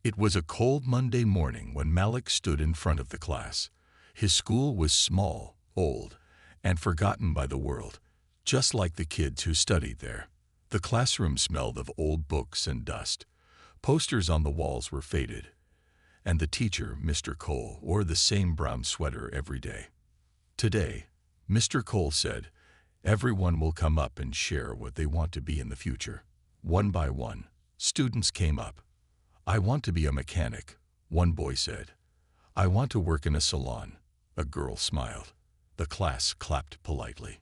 It was a cold Monday morning when Malik stood in front of the class. His school was small, old, and forgotten by the world, just like the kids who studied there. The classroom smelled of old books and dust. Posters on the walls were faded, and the teacher, Mr. Cole, wore the same brown sweater every day. Today, Mr. Cole said, everyone will come up and share what they want to be in the future. One by one, students came up. I want to be a mechanic, one boy said. I want to work in a salon, a girl smiled. The class clapped politely.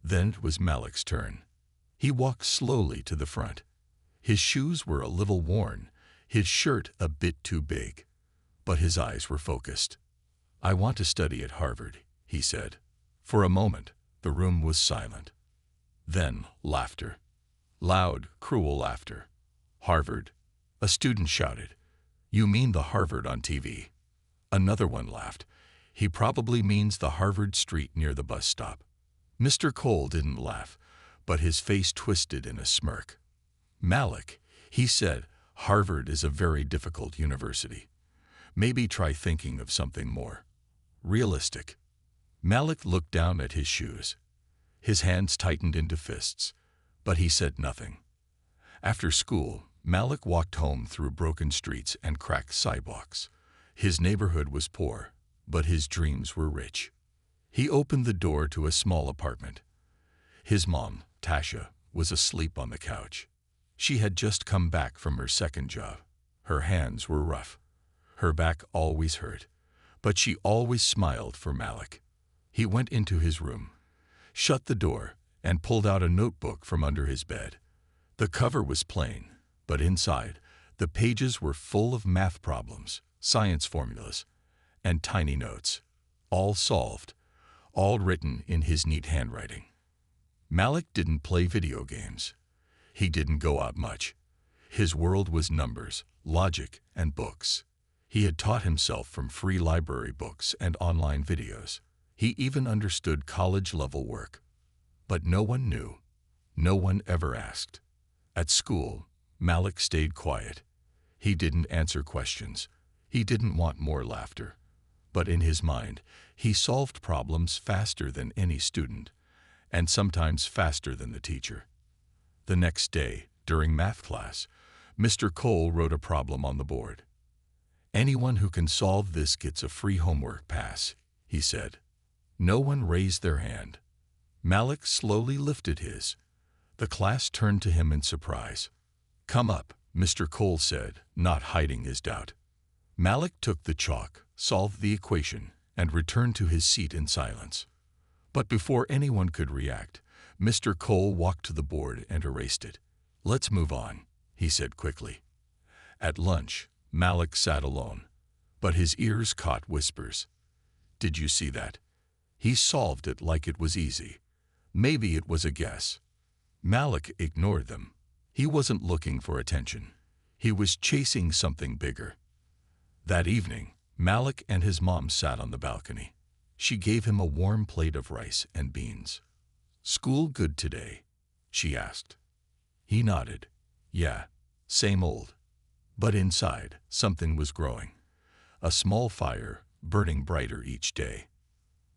Then it was Malik's turn. He walked slowly to the front. His shoes were a little worn, his shirt a bit too big, but his eyes were focused. I want to study at Harvard, he said. For a moment, the room was silent. Then laughter. Loud, cruel laughter. Harvard. A student shouted, "You mean the Harvard on TV." Another one laughed. He probably means the Harvard street near the bus stop. Mr. Cole didn't laugh, but his face twisted in a smirk. Malik, he said, Harvard is a very difficult university. Maybe try thinking of something more realistic. Malik looked down at his shoes. His hands tightened into fists, but he said nothing. After school, Malik walked home through broken streets and cracked sidewalks. His neighborhood was poor, but his dreams were rich. He opened the door to a small apartment. His mom, Tasha, was asleep on the couch. She had just come back from her second job. Her hands were rough. Her back always hurt, but she always smiled for Malik. He went into his room, shut the door, and pulled out a notebook from under his bed. The cover was plain, but inside, the pages were full of math problems, science formulas, and tiny notes, all solved, all written in his neat handwriting. Malik didn't play video games. He didn't go out much. His world was numbers, logic, and books. He had taught himself from free library books and online videos. He even understood college-level work. But no one knew. No one ever asked. At school, Malik stayed quiet. He didn't answer questions. He didn't want more laughter. But in his mind, he solved problems faster than any student, and sometimes faster than the teacher. The next day, during math class, Mr. Cole wrote a problem on the board. "Anyone who can solve this gets a free homework pass," he said. No one raised their hand. Malik slowly lifted his. The class turned to him in surprise. "Come up," Mr. Cole said, not hiding his doubt. Malik took the chalk, solved the equation, and returned to his seat in silence. But before anyone could react, Mr. Cole walked to the board and erased it. "Let's move on," he said quickly. At lunch, Malik sat alone, but his ears caught whispers. "Did you see that? He solved it like it was easy. Maybe it was a guess." Malik ignored them. He wasn't looking for attention. He was chasing something bigger. That evening, Malik and his mom sat on the balcony. She gave him a warm plate of rice and beans. "School good today?" she asked. He nodded. "Yeah, same old." But inside, something was growing. A small fire, burning brighter each day.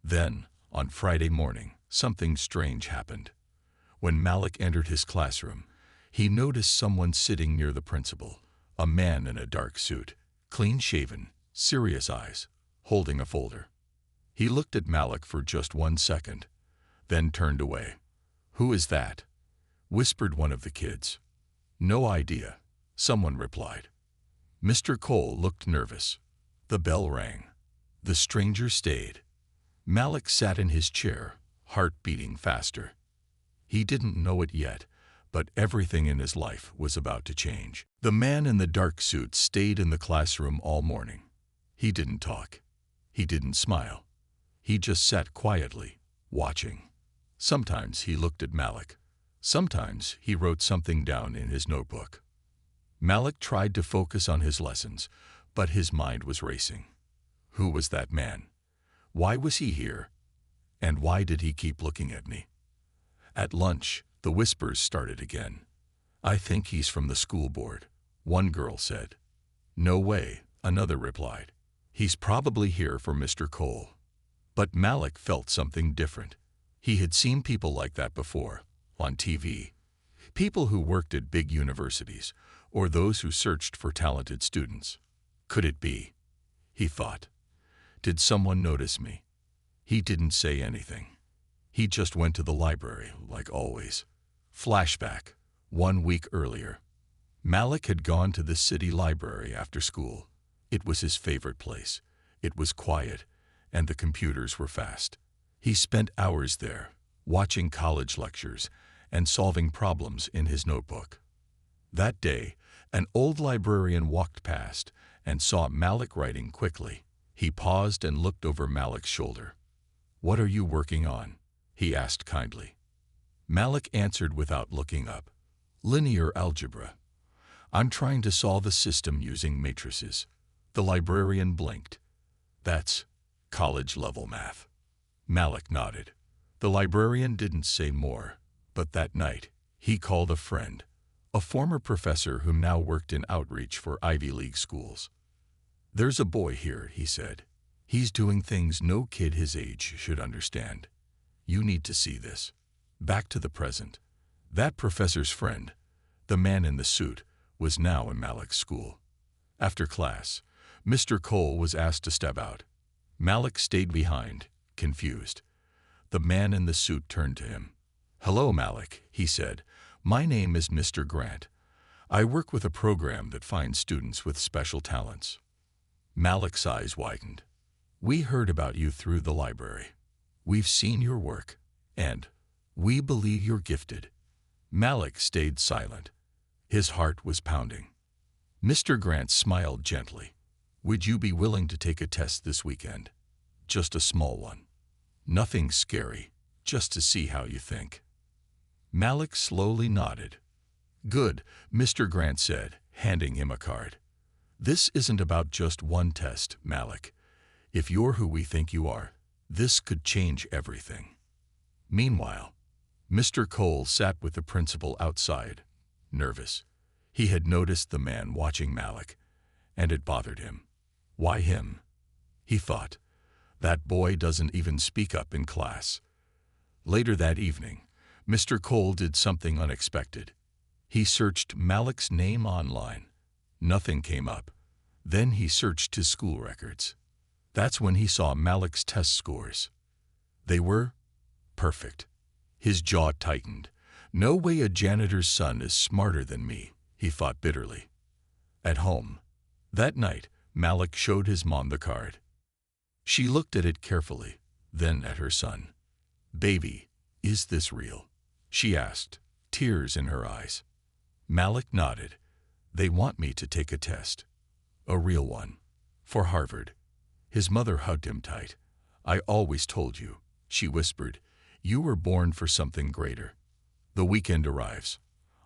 Then, on Friday morning, something strange happened. When Malik entered his classroom, he noticed someone sitting near the principal, a man in a dark suit, clean-shaven, serious eyes, holding a folder. He looked at Malik for just 1 second, then turned away. "Who is that?" whispered one of the kids. "No idea," someone replied. Mr. Cole looked nervous. The bell rang. The stranger stayed. Malik sat in his chair, heart beating faster. He didn't know it yet, but everything in his life was about to change. The man in the dark suit stayed in the classroom all morning. He didn't talk. He didn't smile. He just sat quietly, watching. Sometimes he looked at Malik. Sometimes he wrote something down in his notebook. Malik tried to focus on his lessons, but his mind was racing. Who was that man? Why was he here? And why did he keep looking at me? At lunch, the whispers started again. "I think he's from the school board," one girl said. "No way," another replied. "He's probably here for Mr. Cole." But Malik felt something different. He had seen people like that before, on TV. People who worked at big universities, or those who searched for talented students. Could it be? He thought. Did someone notice me? He didn't say anything. He just went to the library, like always. Flashback, 1 week earlier. Malik had gone to the city library after school. It was his favorite place. It was quiet, and the computers were fast. He spent hours there, watching college lectures and solving problems in his notebook. That day, an old librarian walked past and saw Malik writing quickly. He paused and looked over Malik's shoulder. "What are you working on?" he asked kindly. Malik answered without looking up. "Linear algebra. I'm trying to solve a system using matrices." The librarian blinked. "That's college-level math." Malik nodded. The librarian didn't say more, but that night, he called a friend, a former professor who now worked in outreach for Ivy League schools. "There's a boy here," he said. "He's doing things no kid his age should understand. You need to see this." Back to the present. That professor's friend, the man in the suit, was now in Malik's school. After class, Mr. Cole was asked to step out. Malik stayed behind, confused. The man in the suit turned to him. "Hello, Malik," he said. "My name is Mr. Grant. I work with a program that finds students with special talents." Malik's eyes widened. "We heard about you through the library. We've seen your work, and we believe you're gifted." Malik stayed silent. His heart was pounding. Mr. Grant smiled gently. "Would you be willing to take a test this weekend? Just a small one. Nothing scary, just to see how you think." Malik slowly nodded. "Good," Mr. Grant said, handing him a card. "This isn't about just one test, Malik. If you're who we think you are, this could change everything." Meanwhile, Mr. Cole sat with the principal outside, nervous. He had noticed the man watching Malik, and it bothered him. Why him? He thought. That boy doesn't even speak up in class. Later that evening, Mr. Cole did something unexpected. He searched Malik's name online. Nothing came up. Then he searched his school records. That's when he saw Malik's test scores. They were perfect. His jaw tightened. "No way a janitor's son is smarter than me," he thought bitterly. At home, that night, Malik showed his mom the card. She looked at it carefully, then at her son. "Baby, is this real?" she asked, tears in her eyes. Malik nodded. "They want me to take a test. A real one. For Harvard." His mother hugged him tight. "I always told you," she whispered. "You were born for something greater." The weekend arrives.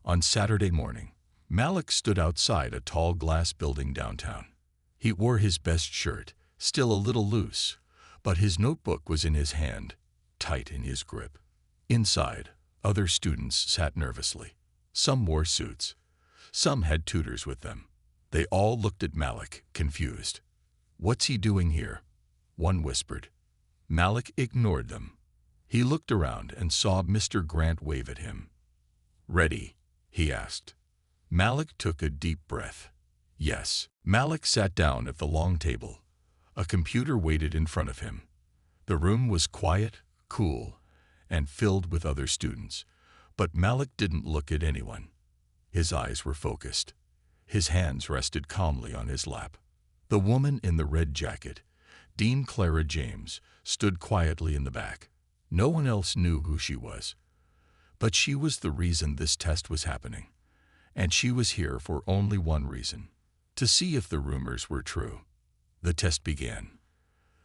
On Saturday morning, Malik stood outside a tall glass building downtown. He wore his best shirt, still a little loose, but his notebook was in his hand, tight in his grip. Inside, other students sat nervously. Some wore suits. Some had tutors with them. They all looked at Malik, confused. "What's he doing here?" one whispered. Malik ignored them. He looked around and saw Mr. Grant wave at him. "Ready?" he asked. Malik took a deep breath. Yes. Malik sat down at the long table. A computer waited in front of him. The room was quiet, cool, and filled with other students. But Malik didn't look at anyone. His eyes were focused. His hands rested calmly on his lap. The woman in the red jacket, Dean Clara James, stood quietly in the back. No one else knew who she was. But she was the reason this test was happening. And she was here for only one reason: to see if the rumors were true. The test began.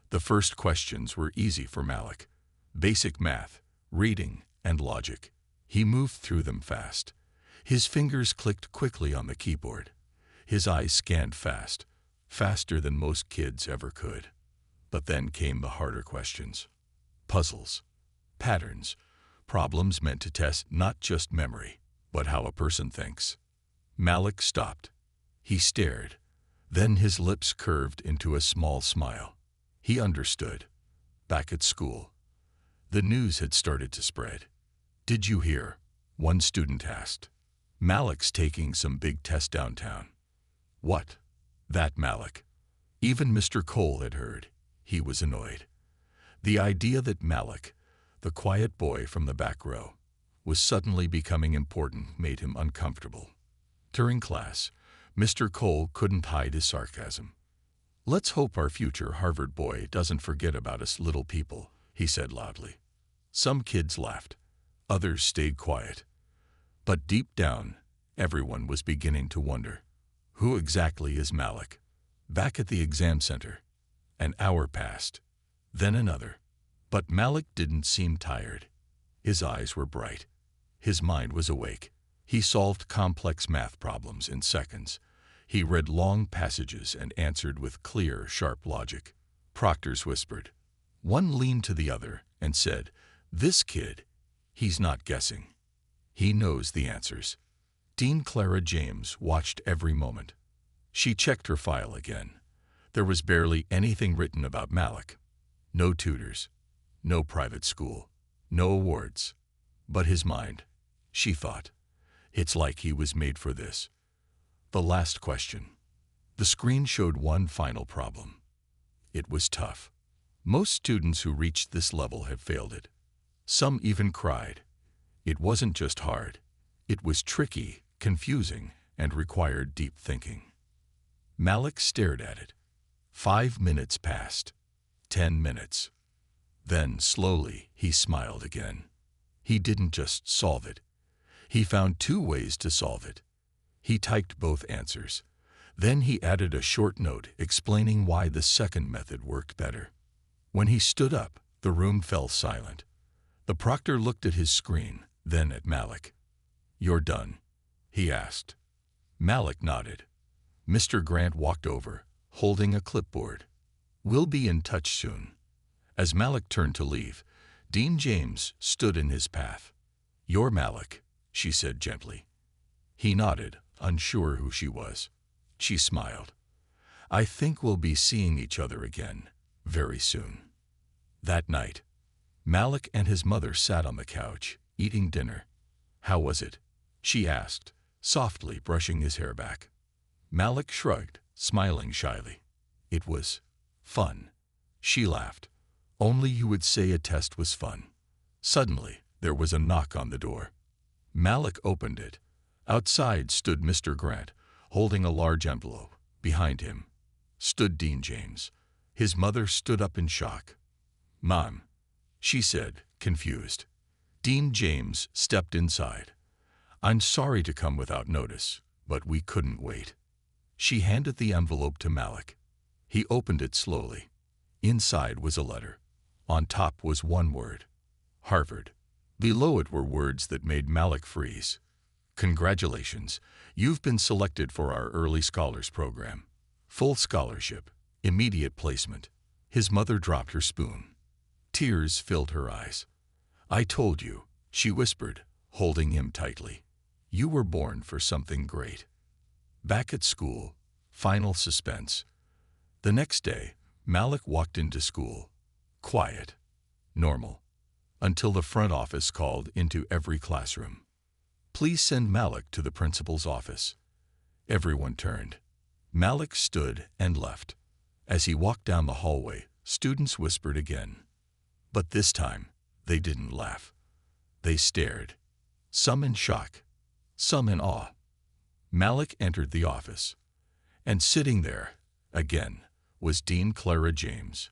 The first questions were easy for Malik. Basic math, reading, and logic. He moved through them fast. His fingers clicked quickly on the keyboard. His eyes scanned fast, faster than most kids ever could. But then came the harder questions. Puzzles, patterns, problems meant to test not just memory, but how a person thinks. Malik stopped. He stared. Then his lips curved into a small smile. He understood. Back at school, the news had started to spread. "Did you hear?" one student asked. "Malik's taking some big test downtown." "What?" "That Malik." Even Mr. Cole had heard. He was annoyed. The idea that Malik, the quiet boy from the back row, was suddenly becoming important made him uncomfortable. During class, Mr. Cole couldn't hide his sarcasm. "Let's hope our future Harvard boy doesn't forget about us little people," he said loudly. Some kids laughed. Others stayed quiet. But deep down, everyone was beginning to wonder, who exactly is Malik? Back at the exam center, an hour passed, then another. But Malik didn't seem tired. His eyes were bright. His mind was awake. He solved complex math problems in seconds. He read long passages and answered with clear, sharp logic. Proctors whispered. One leaned to the other and said, "This kid, he's not guessing. He knows the answers." Dean Clara James watched every moment. She checked her file again. There was barely anything written about Malik. No tutors, no private school, no awards. But his mind, she thought, it's like he was made for this. The last question. The screen showed one final problem. It was tough. Most students who reached this level had failed it. Some even cried. It wasn't just hard. It was tricky, confusing, and required deep thinking. Malik stared at it. 5 minutes passed. 10 minutes. Then, slowly, he smiled again. He didn't just solve it. He found 2 ways to solve it. He typed both answers. Then he added a short note explaining why the second method worked better. When he stood up, the room fell silent. The proctor looked at his screen, then at Malik. "You're done?" he asked. Malik nodded. Mr. Grant walked over, holding a clipboard. "We'll be in touch soon." As Malik turned to leave, Dean James stood in his path. "You're Malik," she said gently. He nodded, unsure who she was. She smiled. "I think we'll be seeing each other again, very soon." That night, Malik and his mother sat on the couch, eating dinner. "How was it?" she asked, softly brushing his hair back. Malik shrugged, smiling shyly. "It was fun." She laughed. "Only you would say a test was fun." Suddenly, there was a knock on the door. Malik opened it. Outside stood Mr. Grant, holding a large envelope. Behind him stood Dean James. His mother stood up in shock. "Mom," she said, confused. Dean James stepped inside. "I'm sorry to come without notice, but we couldn't wait." She handed the envelope to Malik. He opened it slowly. Inside was a letter. On top was one word, Harvard. Below it were words that made Malik freeze. "Congratulations, you've been selected for our early scholars program. Full scholarship, immediate placement." His mother dropped her spoon. Tears filled her eyes. "I told you," she whispered, holding him tightly. "You were born for something great." Back at school, final suspense. The next day, Malik walked into school. Quiet, normal, until the front office called into every classroom. "Please send Malik to the principal's office." Everyone turned. Malik stood and left. As he walked down the hallway, students whispered again. But this time, they didn't laugh. They stared, some in shock, some in awe. Malik entered the office. And sitting there, again, was Dean Clara James.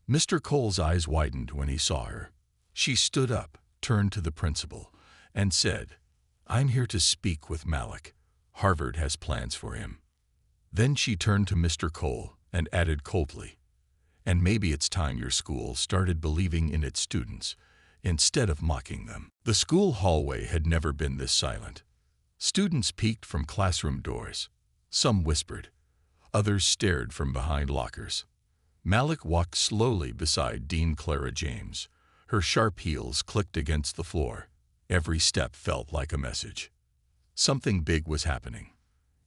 Mr. Cole's eyes widened when he saw her. She stood up, turned to the principal, and said, "I'm here to speak with Malik. Harvard has plans for him." Then she turned to Mr. Cole and added coldly, "And maybe it's time your school started believing in its students, instead of mocking them." The school hallway had never been this silent. Students peeked from classroom doors. Some whispered. Others stared from behind lockers. Malik walked slowly beside Dean Clara James. Her sharp heels clicked against the floor. Every step felt like a message. Something big was happening.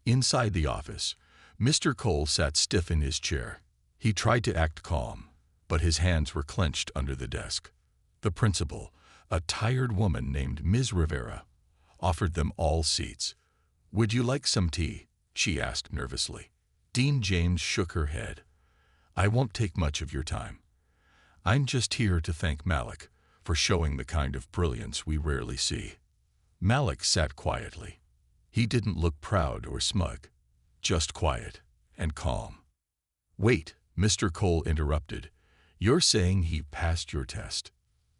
Inside the office, Mr. Cole sat stiff in his chair. He tried to act calm, but his hands were clenched under the desk. The principal, a tired woman named Ms. Rivera, offered them all seats. "Would you like some tea?" she asked nervously. Dean James shook her head. "I won't take much of your time. I'm just here to thank Malik for showing the kind of brilliance we rarely see." Malik sat quietly. He didn't look proud or smug, just quiet and calm. "Wait," Mr. Cole interrupted. "You're saying he passed your test?"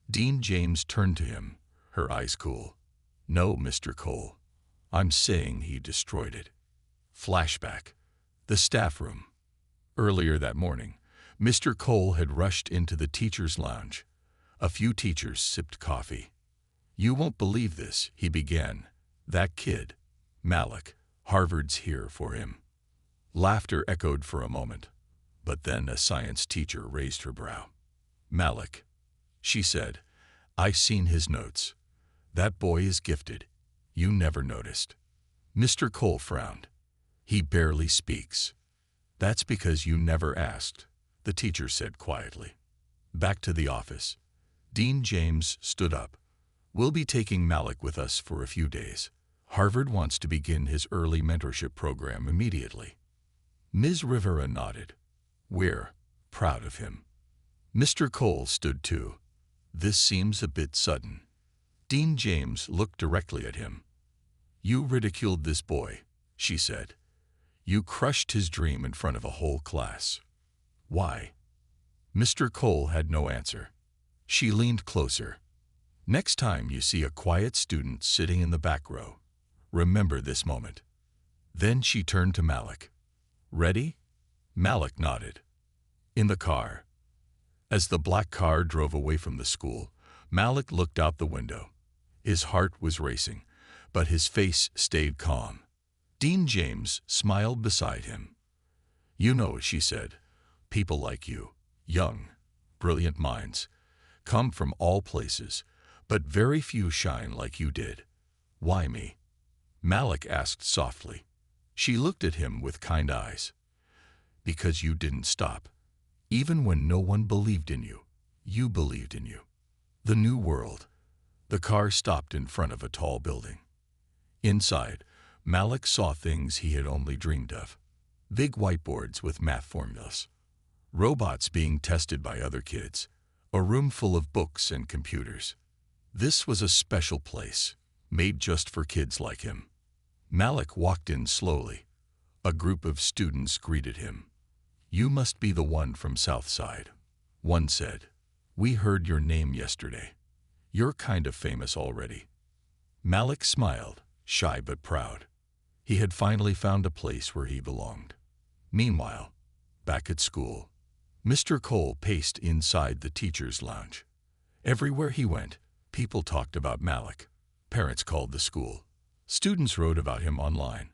Dean James turned to him, her eyes cool. "No, Mr. Cole. I'm saying he destroyed it." Flashback. The staff room. Earlier that morning, Mr. Cole had rushed into the teacher's lounge. A few teachers sipped coffee. "You won't believe this," he began. "That kid, Malik, Harvard's here for him." Laughter echoed for a moment, but then a science teacher raised her brow. "Malik," she said, "I've seen his notes. That boy is gifted. You never noticed." Mr. Cole frowned. "He barely speaks." "That's because you never asked," the teacher said quietly. Back to the office. Dean James stood up. "We'll be taking Malik with us for a few days. Harvard wants to begin his early mentorship program immediately." Ms. Rivera nodded. "We're proud of him." Mr. Cole stood too. "This seems a bit sudden." Dean James looked directly at him. "You ridiculed this boy," she said. "You crushed his dream in front of a whole class. Why?" Mr. Cole had no answer. She leaned closer. "Next time you see a quiet student sitting in the back row, remember this moment." Then she turned to Malik. "Ready?" Malik nodded. In the car. As the black car drove away from the school, Malik looked out the window. His heart was racing, but his face stayed calm. Dean James smiled beside him. "You know," she said, "people like you, young, brilliant minds, come from all places, but very few shine like you did. Why me?" Malik asked softly. She looked at him with kind eyes. "Because you didn't stop. Even when no one believed in you, you believed in you." The new world. The car stopped in front of a tall building. Inside, Malik saw things he had only dreamed of. Big whiteboards with math formulas. Robots being tested by other kids. A room full of books and computers. This was a special place, made just for kids like him. Malik walked in slowly. A group of students greeted him. "You must be the one from Southside," one said. "We heard your name yesterday. You're kind of famous already." Malik smiled, shy but proud. He had finally found a place where he belonged. Meanwhile, back at school, Mr. Cole paced inside the teacher's lounge. Everywhere he went, people talked about Malik. Parents called the school. Students wrote about him online.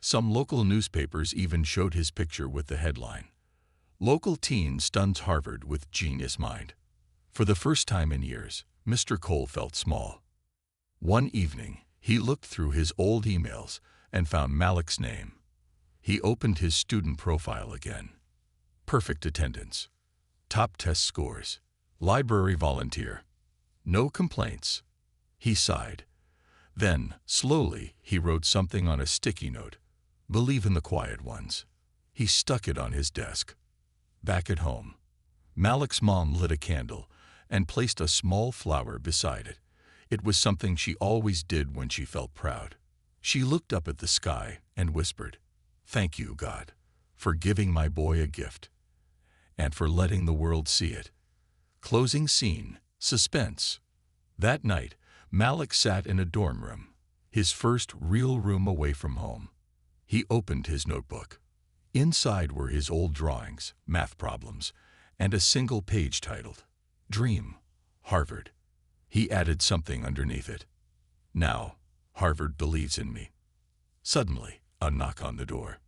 Some local newspapers even showed his picture with the headline, "Local teen stuns Harvard with genius mind." For the first time in years, Mr. Cole felt small. One evening, he looked through his old emails and found Malik's name. He opened his student profile again. Perfect attendance. Top test scores. Library volunteer. No complaints. He sighed. Then, slowly, he wrote something on a sticky note. "Believe in the quiet ones." He stuck it on his desk. Back at home, Malik's mom lit a candle and placed a small flower beside it. It was something she always did when she felt proud. She looked up at the sky and whispered, "Thank you, God, for giving my boy a gift, and for letting the world see it." Closing scene, suspense. That night, Malik sat in a dorm room, his first real room away from home. He opened his notebook. Inside were his old drawings, math problems, and a single page titled, "Dream, Harvard." He added something underneath it. "Now, Harvard believes in me." Suddenly, a knock on the door.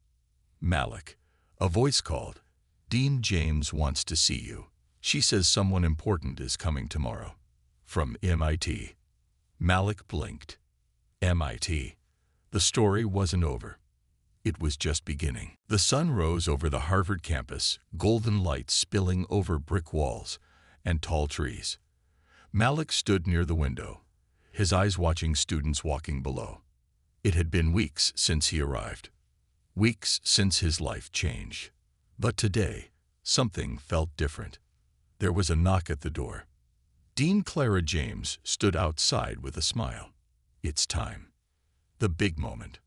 "Malik," a voice called. "Dean James wants to see you. She says someone important is coming tomorrow." From MIT. Malik blinked. MIT. The story wasn't over. It was just beginning. The sun rose over the Harvard campus, golden light spilling over brick walls and tall trees. Malik stood near the window, his eyes watching students walking below. It had been weeks since he arrived, weeks since his life changed. But today, something felt different. There was a knock at the door. Dean Clara James stood outside with a smile. It's time. The big moment.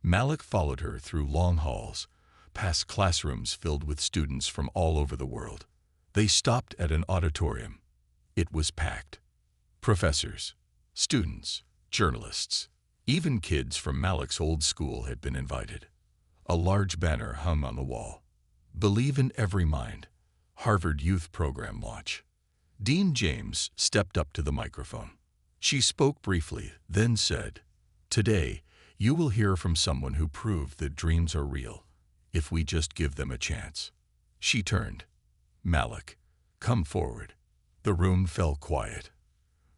Malik followed her through long halls, past classrooms filled with students from all over the world. They stopped at an auditorium. It was packed. Professors, students, journalists, even kids from Malik's old school had been invited. A large banner hung on the wall. Believe in every mind. Harvard Youth Program launch. Dean James stepped up to the microphone. She spoke briefly, then said, "Today, you will hear from someone who proved that dreams are real, if we just give them a chance." She turned. "Malik, come forward." The room fell quiet.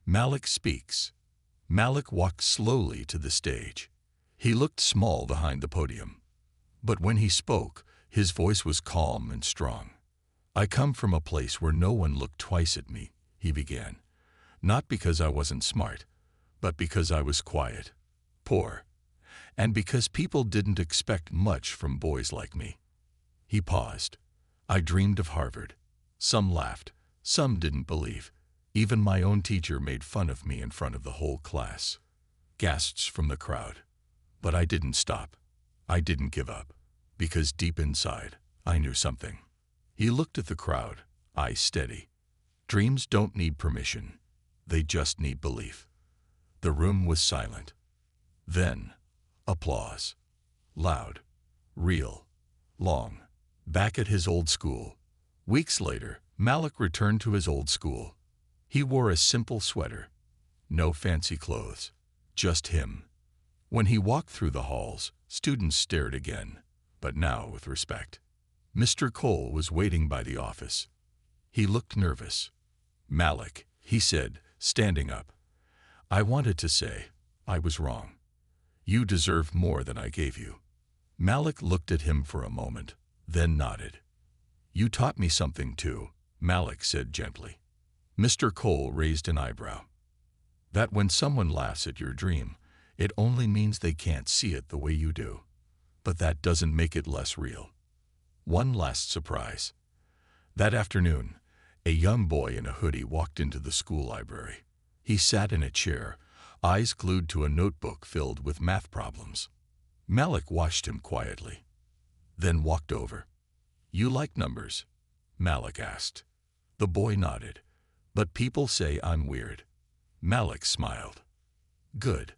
Malik speaks. Malik walked slowly to the stage. He looked small behind the podium. But when he spoke, his voice was calm and strong. "I come from a place where no one looked twice at me," he began. "Not because I wasn't smart, but because I was quiet, poor, and because people didn't expect much from boys like me." He paused. "I dreamed of Harvard. Some laughed, some didn't believe. Even my own teacher made fun of me in front of the whole class." Gasps from the crowd. "But I didn't stop. I didn't give up, because deep inside, I knew something." He looked at the crowd, eyes steady. "Dreams don't need permission. They just need belief." The room was silent. Then, applause. Loud, real, long. Back at his old school. Weeks later, Malik returned to his old school. He wore a simple sweater. No fancy clothes. Just him. When he walked through the halls, students stared again, but now with respect. Mr. Cole was waiting by the office. He looked nervous. "Malik," he said, standing up, "I wanted to say I was wrong. You deserve more than I gave you." Malik looked at him for a moment, then nodded. "You taught me something too," Malik said gently. Mr. Cole raised an eyebrow. "That when someone laughs at your dream, it only means they can't see it the way you do. But that doesn't make it less real." One last surprise. That afternoon, a young boy in a hoodie walked into the school library. He sat in a chair, eyes glued to a notebook filled with math problems. Malik watched him quietly, then walked over. "You like numbers?" Malik asked. The boy nodded. "But people say I'm weird." Malik smiled. "Good.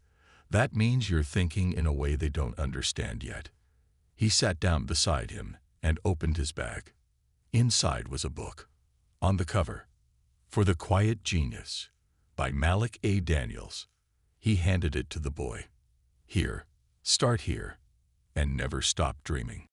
That means you're thinking in a way they don't understand yet." He sat down beside him and opened his bag. Inside was a book. On the cover, "For the Quiet Genius," by Malik A. Daniels. He handed it to the boy. "Here, start here, and never stop dreaming."